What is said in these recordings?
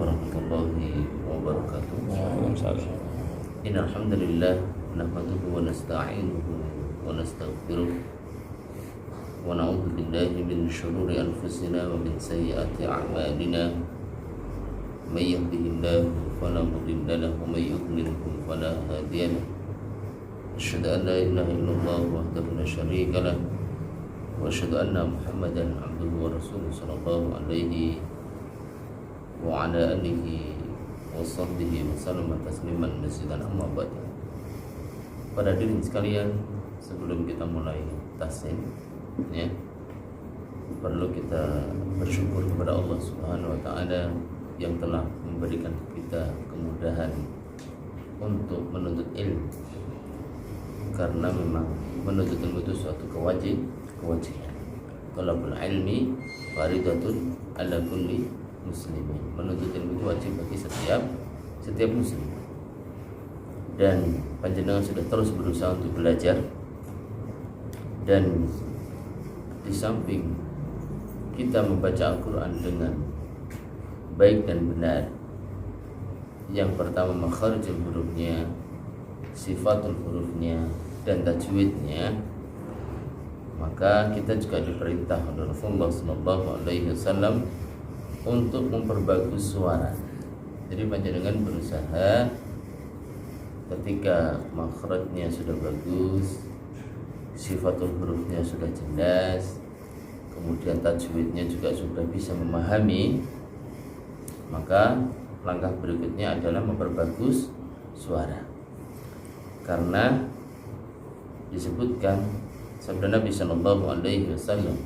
warahmatullahi wabarakatuh. Waalaikumsalam. Innal hamdalillah nahmaduhu wa nasta'inuhu wa nastaghfiruh wa na'udzu billahi min shururi anfusina wa min sayyiati a'malina. May yahdihillahu fala mudilla lahu wa may yudlilhu fala hadiya lahu. Asyhadu an la ilaha illallah wahdahu la syarika lahu wa asyhadu anna Muhammadan abduhu wa rasuluhu sallallahu alaihi wa ala alihi wa sahbihi wa sallam tasliman mazidan amma ba'd. Pada hadirin sekalian, sebelum kita mulai tahsin, ya, perlu kita bersyukur kepada Allah Subhanahu wa taala yang telah memberikan kita kemudahan untuk menuntut ilmu. Karena memang menuntut ilmu itu suatu kewajiban. Talabul ilmi faridatun ala kulli muslimin. Menuntut ilmu itu wajib bagi setiap muslim. Dan panjenengan sudah terus berusaha untuk belajar. Dan di samping kita membaca Al-Quran dengan baik dan benar, yang pertama makharijul hurufnya, sifatul hurufnya, dan tajwidnya, maka kita juga diperintah oleh Rasulullah SAW untuk memperbagus suara. Jadi panjenengan berusaha ketika makhrajnya sudah bagus, sifatul hurufnya sudah jelas, kemudian tajwidnya juga sudah bisa memahami, maka langkah berikutnya adalah memperbagus suara. Karena disebutkan sabda Nabi sallallahu alaihi wasallam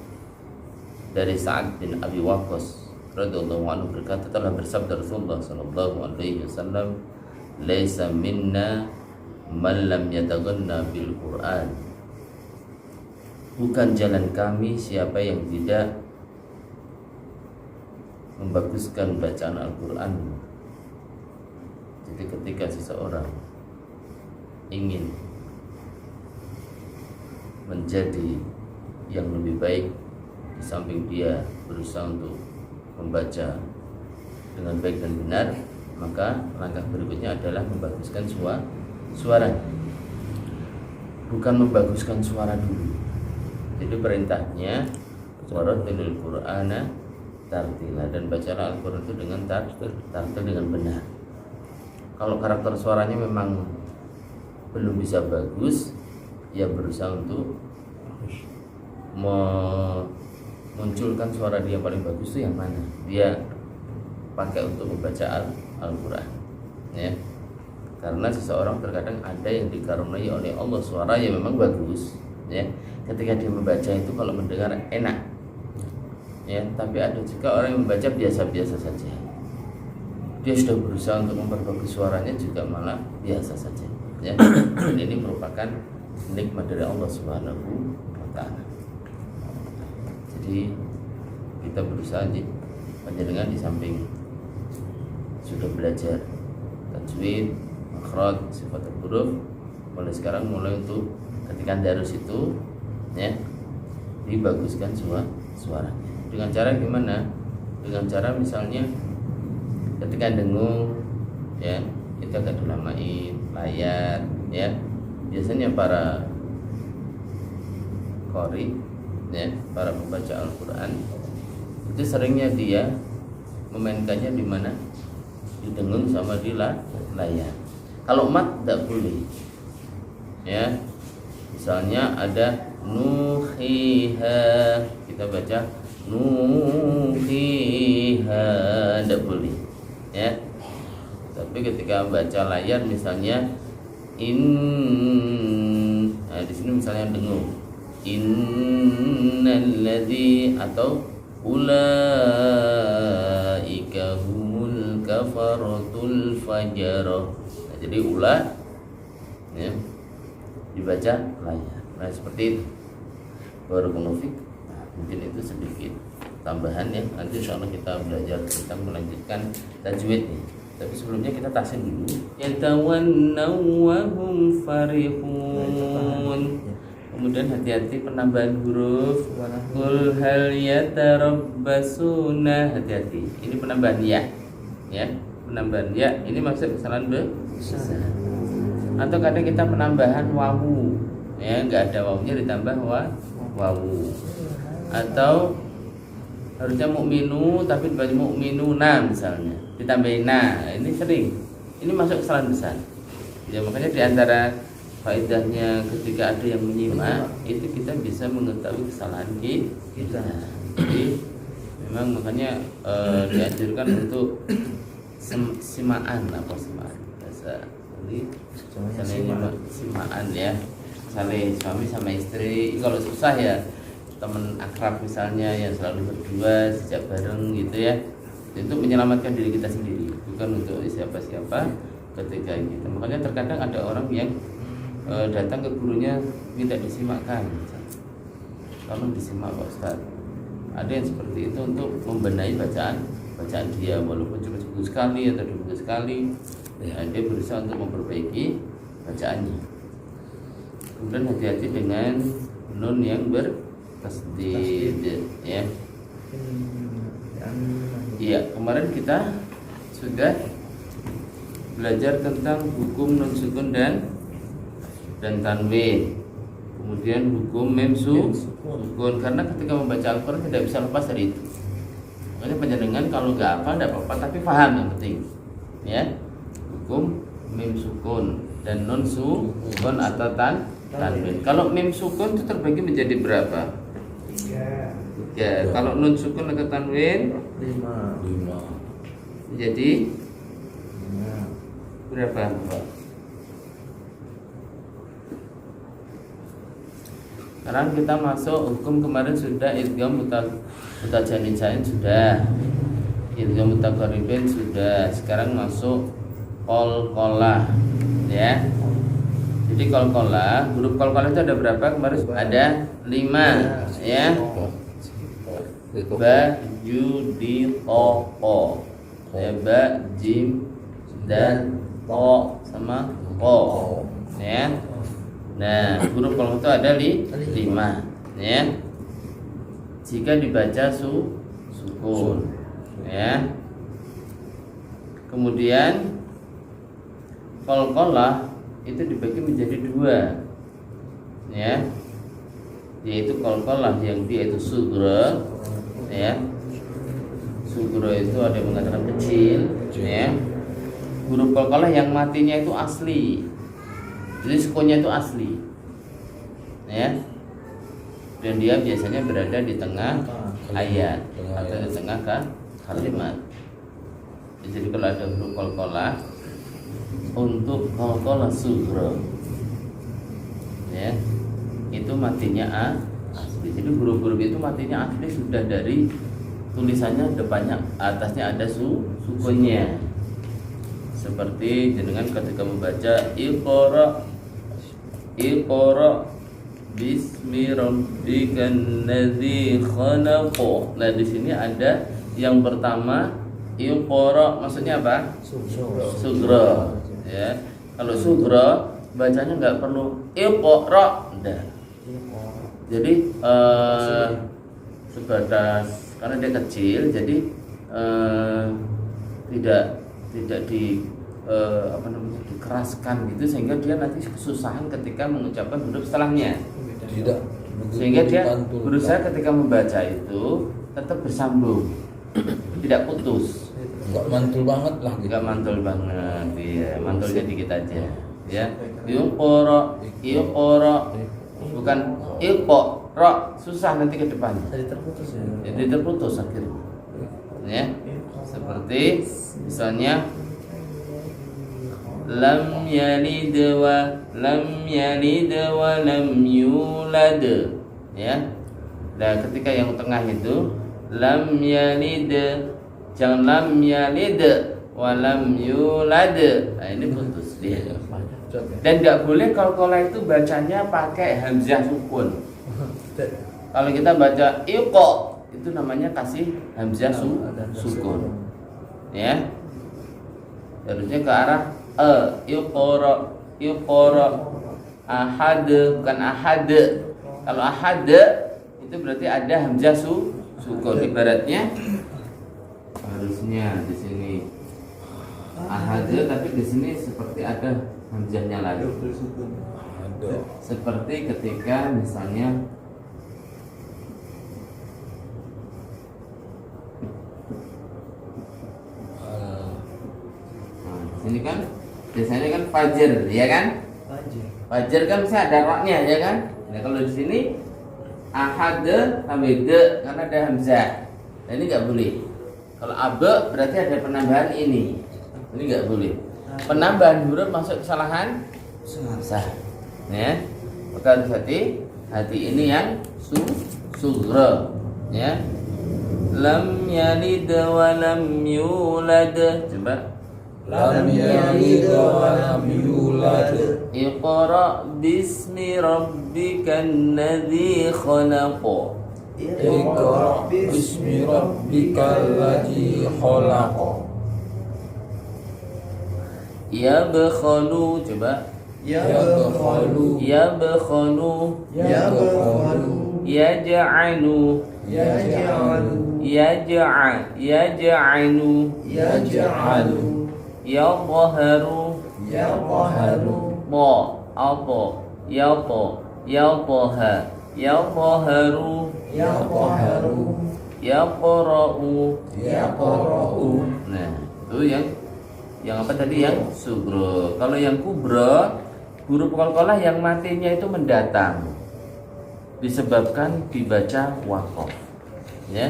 dari Sa'ad bin Abi Waqqas radhiyallahu anhu berkata, telah bersabda Rasulullah sallallahu alaihi wasallam, laisa minna man lam yataghanna bil Qur'an. Bukan jalan kami siapa yang tidak membaguskan bacaan Al-Qur'an. Jadi ketika seseorang ingin menjadi yang lebih baik, di samping dia berusaha untuk membaca dengan baik dan benar, maka langkah berikutnya adalah membaguskan suara. Bukan membaguskan suara dulu. Jadi perintahnya warattilil Qur'ana tartila, dan bacalah Al-Qur'an itu dengan tartil dengan benar. Kalau karakter suaranya memang belum bisa bagus, ya berusaha untuk memunculkan suara dia paling bagus itu yang mana, dia pakai untuk membaca Al-Quran, ya. Karena seseorang terkadang ada yang dikaruniai oleh Allah suara yang memang bagus, ya. Ketika dia membaca itu kalau mendengar enak, ya. Tapi ada juga orang yang membaca biasa-biasa saja, dia sudah berusaha untuk memperbagus suaranya juga malah biasa saja, ya. Dan ini merupakan nikmat dari Allah Subhanahu wa ta'ala. Jadi kita berusaha panjenengan di samping sudah belajar tajwid, makhraj, sifat huruf, mulai sekarang untuk ketika darus itu, ya, dibaguskan suaranya. Dengan cara gimana? Dengan cara misalnya ketika dengung, ya, itu agak dilamain layar, ya. Biasanya para qori, ya, para pembaca Al-Quran itu seringnya dia memainkannya di mana? Di dengung sama di layar. Kalau mat tidak boleh, ya. Misalnya ada nuhiha, kita baca nuhiha, tidak boleh, ya. Tapi ketika baca layar misalnya nah di sini misalnya dengung innalladzi atau ulaika humul kafaratul fajarah. Nah, jadi ya, dibaca layar. Nah seperti itu. Barakallahu fik. Nah, mungkin itu sedikit tambahan ya. Nanti insyaallah kita belajar, kita melanjutkan tajwid nih. Tapi sebelumnya kita tahsin dulu. Yatawannaw wa hum farihun. Kemudian hati-hati penambahan huruf. Qul hal yatarabbasuna, hati-hati. Ini penambahan ya. ya, penambahan ya ini maksud kesalahan besar. Atau kadang kita penambahan wawu, ya nggak ada wawunya ditambah wawu. Atau harusnya mukminu tapi dibaca mukminuna misalnya, ditambahin na, ini sering. Ini masuk kesalahan besar. Ya makanya diantara faedahnya ketika ada yang menyimak itu kita bisa mengetahui kesalahan kita. Jadi memang makanya dianjurkan untuk simaan bahasa ini saling simaan ya, saling suami sama istri. Kalau susah ya teman akrab misalnya yang selalu berdua sejak bareng gitu ya, untuk menyelamatkan diri kita sendiri, bukan untuk siapa-siapa ketika kita. Makanya terkadang ada orang yang datang ke gurunya minta disimakkan, tolong disimak Pak Ustaz. Ada yang seperti itu untuk membenahi bacaan dia, walaupun cuma seminggu sekali atau 2 minggu sekali, ya, dia berusaha untuk memperbaiki bacaannya. Kemudian hati-hati dengan nun yang bertasdid ya. Iya, kemarin kita sudah belajar tentang hukum nun sukun dan tanwin. Kemudian hukum mem sukun, karena ketika membaca Al-Quran tidak bisa lepas dari itu. Makanya penjenengan kalau nggak hafal tidak apa-apa, tapi paham yang penting ya. Hukum mem sukun dan nun sukun atau tanwin. Kalau mem sukun itu terbagi menjadi berapa? 3. Kalau nun sukun atau tanwin 5. Jadi berapa Pak? Sekarang kita masuk hukum kemarin sudah idgham mutajanisain sudah, idgham mutaqarribin sudah. Sekarang masuk qalqalah ya. Jadi qalqalah, huruf qalqalah itu ada berapa? Kemarin ada 5 ya. Ba, ju, di, to. Ya, ba, jim, dan to sama ko ya. Nah, huruf qalqalah itu ada 5 ya. Jika dibaca sukun ya. Kemudian qalqalah itu dibagi menjadi 2 ya, yaitu qalqalah yang dia itu sughra ya. Sughra itu ada yang mengatakan kecil ya. Huruf qalqalah yang matinya itu asli, jadi sukunnya itu asli ya, dan dia biasanya berada di tengah ayat atau di tengah kalimat. Jadi kalau ada huruf qalqalah untuk qalqalah sughra ya, itu matinya asli. Jadi huruf-huruf itu matinya asli sudah dari tulisannya, depannya atasnya ada sukunnya. Seperti jenengan ketika membaca Iqra bismi rabbikan ladzi khalaq. Nah, di sini ada yang pertama Iqra, maksudnya apa? Sughra ya. Kalau sughra bacanya nggak perlu Iqra, udah. Jadi sebatas karena dia kecil, jadi tidak dikeraskan gitu, sehingga dia nanti kesusahan ketika mengucapkan huruf setelahnya. Tidak. Sehingga dia berusaha ketika membaca itu tetap bersambung, tidak putus. Enggak mantul banget lah gitu. Enggak mantul banget, iya, mantulnya dikit aja. Ya, Iqra, bukan Iqra, susah nanti ke depan. Jadi terputus ya. Jadi terputus akhirnya. Ya. Seperti misalnya lam yalid wa lam yulad ya. Nah, ketika yang tengah itu lam yalid, jangan lam yalid wa lam yulad. Nah, ini putus dia. Dan enggak boleh qalqalah itu bacanya pakai hamzah sukun. Kalau kita baca iqa itu namanya kasih hamzah sukun ya, harusnya ke arah Iqra ahad, bukan ahad. Kalau ahad itu berarti ada hamzah sukun. Ibaratnya harusnya di sini ahad, tapi di sini seperti ada hamzahnya lagi. Ada. Seperti ketika misalnya ini kan biasanya kan fajar, ya kan? Fajar kan bisa ada roknya, ya kan? Nah, kalau di sini ahad tambah de karena ada hamzah. Nah, ini nggak boleh. Kalau abe berarti ada penambahan ini. Ini nggak boleh. Penambahan huruf masuk kesalahan sah. Ya. Maka hati ini yang sugra, ya. Lam yalid wa lam yulad. Coba. Lam yalid wa lam yulad. Iqra bismi rabbikan ladzi khalaq. Iqra bismi rabbikal ladzi khalaq. Yabkhalu, coba. Yabkhalu. Yabkhalu. Yabkhalu. Yaj'alu. Yaj'alu. Yaj'alu. Yaj'alu. Yadhaharu. Yadhaharu. Ba, apa? Yadha. Yadhaha. Yadhaharu. Yadhaharu. Yaqra'u. Yaqra'u. Nah, itu yang apa tadi, yang sugro. Kalau yang kubro, huruf qalqalah yang matinya itu mendatang, disebabkan dibaca waqaf. Ya,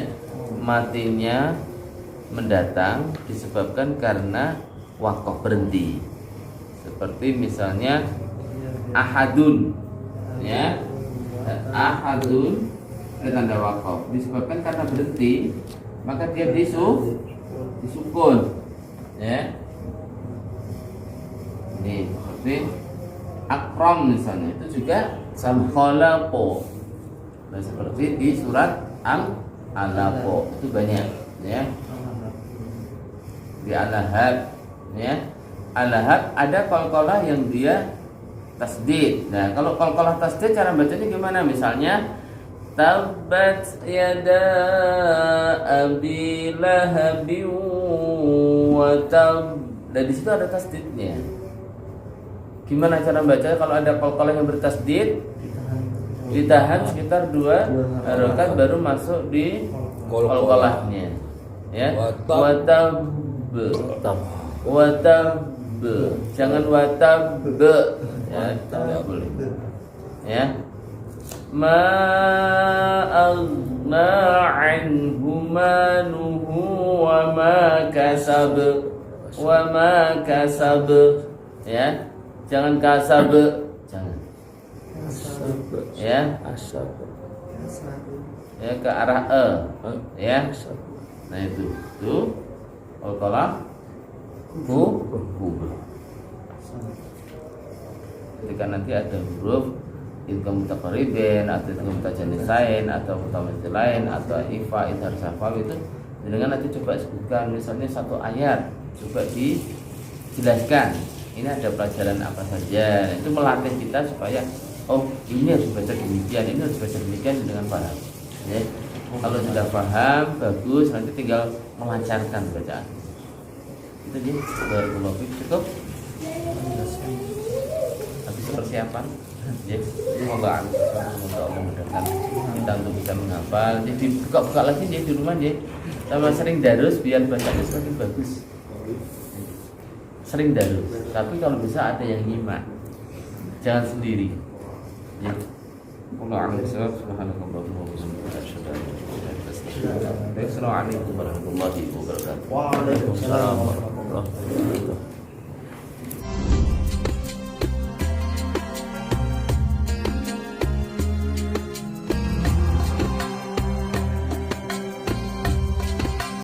matinya mendatang disebabkan karena waqaf berhenti. Seperti misalnya ahadun, ya, ahadun ada tanda waqaf disebabkan karena berhenti, maka dia disukun, ya. Ini seperti akram misalnya, itu juga sama khalaqo. Nah, seperti di surat alaqo itu banyak, ya. Di al-lahab, ya. Al-lahab ada qalqalah yang dia tasdid. Nah, kalau qalqalah tasdid cara bacanya gimana? Misalnya tabbat yada abi lahabin wa tab. Dan di situ ada tasdidnya. Gimana cara baca kalau ada qalqalah yang bertasdid? Ditahan sekitar 2 harokat baru masuk di qalqalahnya. Ya. Watab. Watab. Jangan watab. Ya, tidak boleh. Ya. Ma aghna anhu maluhu wa ma kasab. Wa ma kasab. Ya. Jangan kasab, jangan. Ya, ya ke arah ya. Nah itu qalqalah kubur. Ketika nanti ada huruf idgham mutaqarribin atau idgham mutajanisain atau mutamatsilain atau ifa idhar safawi itu, dengan nanti coba sebutkan misalnya satu ayat, coba dijelaskan. Ini ada pelajaran apa saja. Itu melatih kita supaya ini harus baca demikian, ini harus baca demikian dengan paham. Ya. Kalau sudah paham, bagus. Nanti tinggal melancarkan bacaan. Itu dia. Barakallahu fiik. Cukup. Habis persiapan. Ya. Semoga Allah memudahkan kita untuk bisa menghafal. Jadi buka-buka lagi ya di rumah ya. Sama sering darus biar bacanya semakin bagus. Sering darus, tapi kalau bisa ada yang nyimak, jangan sendiri. Ya. Assalamualaikum warahmatullahi wabarakatuh. Waalaikumsalam warahmatullahi wabarakatuh.